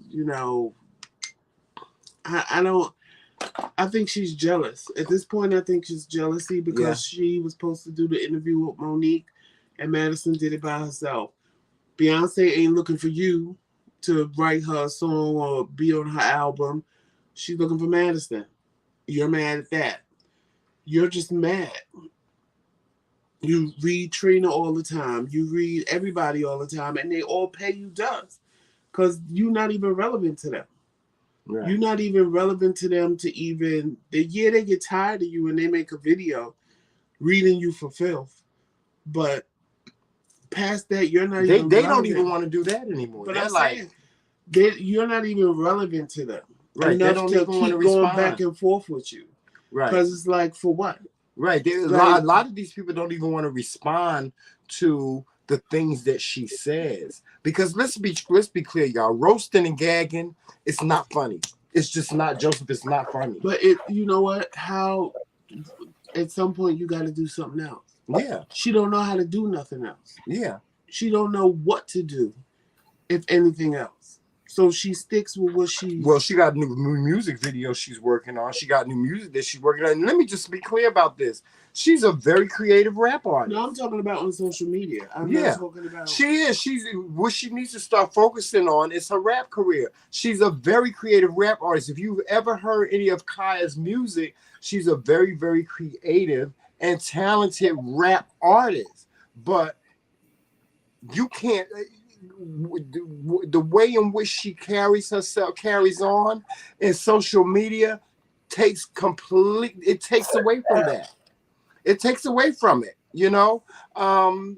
I think she's jealous. At this point, I think she's jealousy because she was supposed to do the interview with Monique, and Madison did it by herself. Beyonce ain't looking for you to write her a song or be on her album. She's looking for Madison. You're mad at that. You're just mad. You read Trina all the time. You read everybody all the time, and they all pay you dust because you're not even relevant to them. Right. You're not even relevant to them to even... they get tired of you and they make a video reading you for filth. But past that, you're not even They relevant. don't even want to do that anymore. But they're I'm like... saying, you're not even relevant to them. Right. They don't even want to respond. Going back and forth with you. Right. Because it's like, for what? Right. A lot of these people don't even want to respond to the things that she says. Because let's be clear, y'all. Roasting and gagging, it's not funny. It's just not, Joseph, it's not funny. But you know what? How at some point you got to do something else. Yeah. She don't know how to do nothing else. Yeah. She don't know what to do, if anything else. So she sticks with what she... Well, she got new music videos she's working on. She got new music that she's working on. And let me just be clear about this. She's a very creative rap artist. No, I'm talking about on social media. I'm not talking about... She is. What she needs to start focusing on is her rap career. She's a very creative rap artist. If you've ever heard any of Kaya's music, she's a very, very creative and talented rap artist. But you can't... the way in which she carries on in social media takes away from that. It takes away from it, you know. I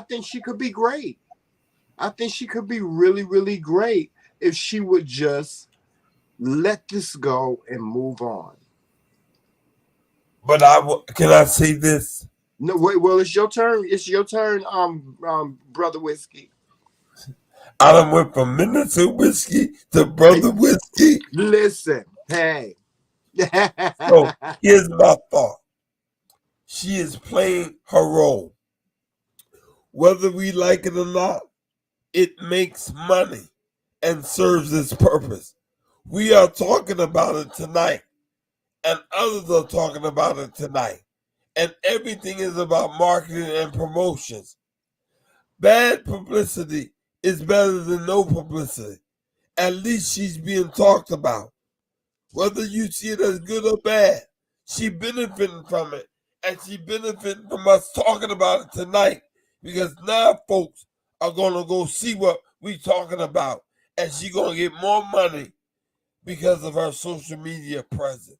think she could be great. I think she could be really, really great if she would just let this go and move on. But can I say this? No, wait. Well, it's your turn. It's your turn, Brother Whiskey. I done went from Minister Whiskey to Brother Whiskey. Listen, hey. So here's my thought. She is playing her role. Whether we like it or not, it makes money and serves its purpose. We are talking about it tonight, and others are talking about it tonight. And everything is about marketing and promotions. Bad publicity is better than no publicity. At least she's being talked about. Whether you see it as good or bad, she benefiting from it. And she benefiting from us talking about it tonight. Because now folks are going to go see what we talking about. And she going to get more money because of her social media presence.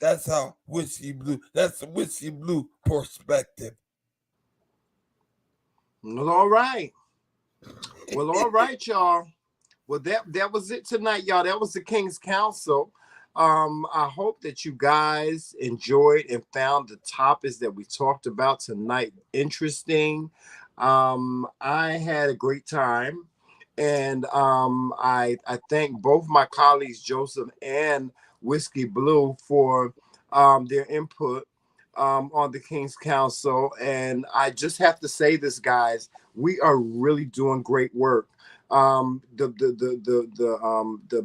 That's how Whisky Blu. That's the Whisky Blu perspective. Well, all right. Well, all right, y'all. Well, that was it tonight, y'all. That was the Kingz Council. I hope that you guys enjoyed and found the topics that we talked about tonight interesting. I had a great time, and I thank both my colleagues, Joseph and Whisky Blu, for their input on the Kingz Council. And I just have to say this, guys, we are really doing great work. The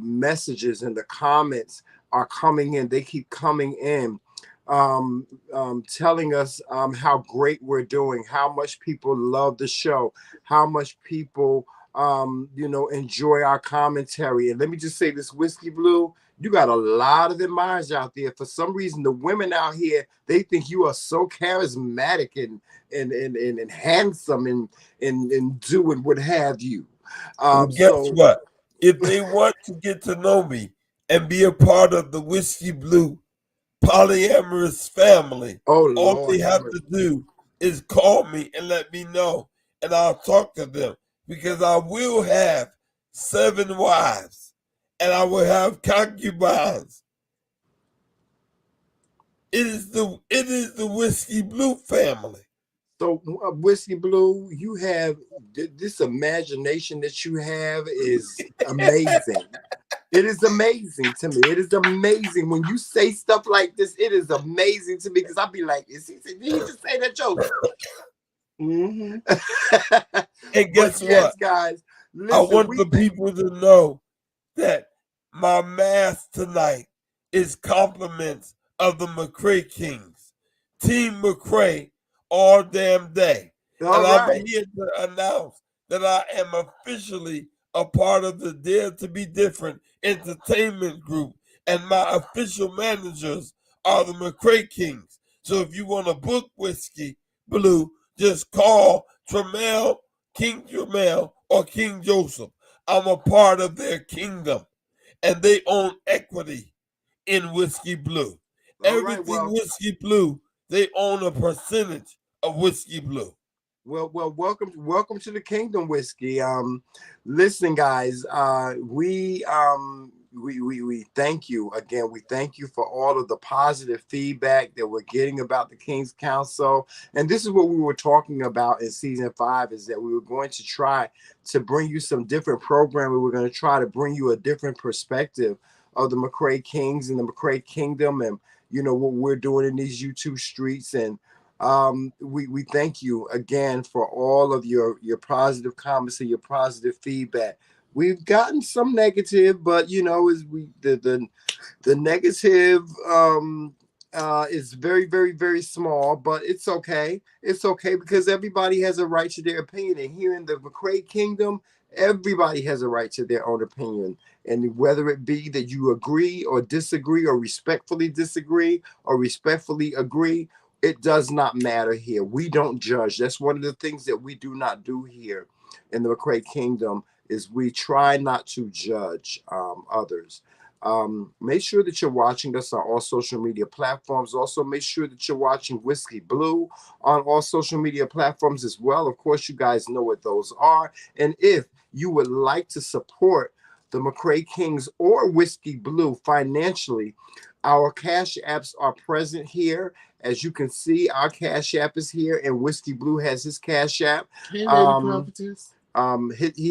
messages and the comments are coming in. They keep coming in, telling us how great we're doing, how much people love the show, how much people enjoy our commentary. And let me just say this, Whisky Blu, you got a lot of admirers out there. For some reason, the women out here, they think you are so charismatic and handsome and doing what have you. Guess what? If they want to get to know me and be a part of the Whisky Blu polyamorous family, all they have to do is call me and let me know, and I'll talk to them, because I will have 7 wives. And I will have concubines. It is the Whisky Blu family. So, Whisky Blu, you have this imagination that you have is amazing. It is amazing to me. It is amazing when you say stuff like this. It is amazing to me, because I'll be like, did he just say that joke? Mm-hmm. And guess what, guys? Listen, I want the people to know that my mask tonight is compliments of the TheMcRaeKingz. Team McRae all damn day. I'm here to announce that I am officially a part of the Dare to Be Different entertainment group, and my official managers are the TheMcRaeKingz. So if you want to book Whisky Blu, just call King Jamel or King Joseph. I'm a part of their kingdom, and they own equity in Whisky Blu. All right. Everything Whisky Blu, they own a percentage of Whisky Blu. Well, welcome to the Kingdom, Whiskey. Listen, guys, we thank you again. We thank you for all of the positive feedback that we're getting about the Kingz Council, and this is what we were talking about in season 5: is that we were going to try to bring you some different programming. We're going to try to bring you a different perspective of the TheMcRaeKingz and the McRae Kingdom, and what we're doing in these YouTube streets. And we thank you again for all of your positive comments and your positive feedback. We've gotten some negative, but the negative is very, very, very small, but it's okay. It's okay, because everybody has a right to their opinion, and here in the McRae Kingdom, everybody has a right to their own opinion. And whether it be that you agree or disagree, or respectfully disagree or respectfully agree, it does not matter here. We don't judge. That's one of the things that we do not do here in the McRae Kingdom, is we try not to judge others. Make sure that you're watching us on all social media platforms. Also, make sure that you're watching Whisky Blu on all social media platforms as well. Of course, you guys know what those are. And if you would like to support the TheMcRaeKingz or Whisky Blu financially, our Cash Apps are present here. As you can see, our Cash App is here, and Whisky Blu has his Cash App. He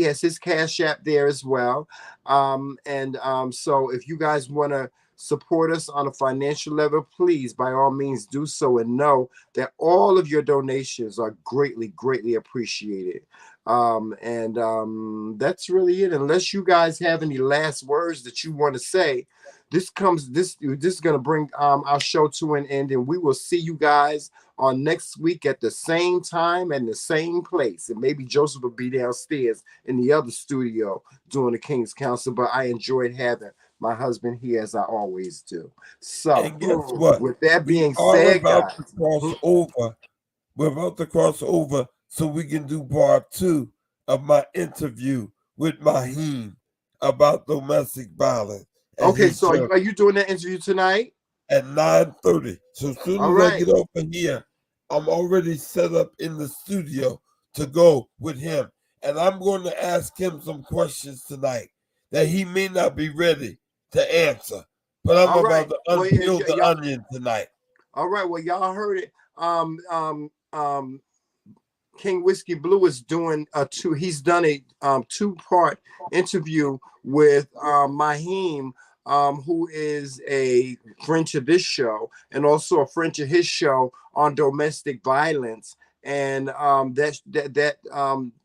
has his Cash App there as well. So if you guys want to support us on a financial level, please, by all means, do so, and know that all of your donations are greatly, greatly appreciated. That's really it. Unless you guys have any last words that you want to say, this is going to bring our show to an end, and we will see you guys on next week at the same time and the same place. And maybe Joseph will be downstairs in the other studio doing the Kingz Council, but I enjoyed having my husband here, as I always do. So, and guess what? With that being we're said, about guys, to cross over. We're about to cross over so we can do part 2 of my interview with Mahim about domestic violence. Okay, so are you doing that interview tonight? At 9:30. So as soon as I get over here, I'm already set up in the studio to go with him. And I'm going to ask him some questions tonight that he may not be ready to answer. But I'm about to unpeel the onion tonight. All right. Well, y'all heard it. King Whisky Blu is doing he's done a 2-part interview with Mahim, who is a friend to this show and also a friend to his show on domestic violence. And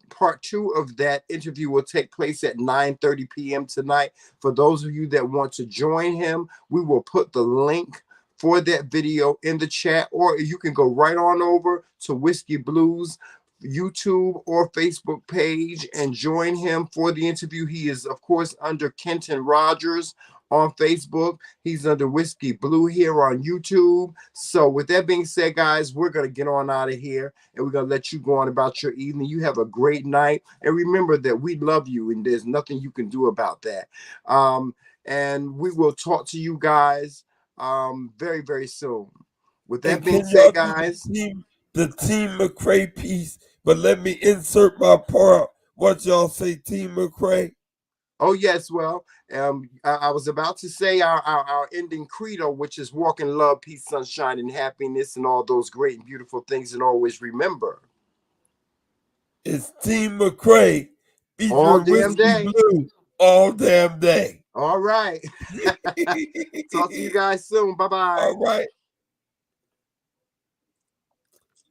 part 2 of that interview will take place at 9:30 p.m. tonight. For those of you that want to join him, we will put the link for that video in the chat, or you can go right on over to Whisky Blu's YouTube or Facebook page and join him for the interview. He is, of course, under Kenton Rogers on Facebook. He's under Whisky Blu here on YouTube. So with that being said, guys, we're going to get on out of here, and we're going to let you go on about your evening. You have a great night, and remember that we love you, and there's nothing you can do about that. And we will talk to you guys very, very soon. With that being said, guys, the Team McRae piece, but let me insert my part. What y'all say, Team McRae? Oh yes, well, I was about to say our ending credo, which is walk in love, peace, sunshine, and happiness, and all those great and beautiful things. And always remember, it's Team McRae all damn day, Blu, all damn day. All right. Talk to you guys soon. Bye bye. All right.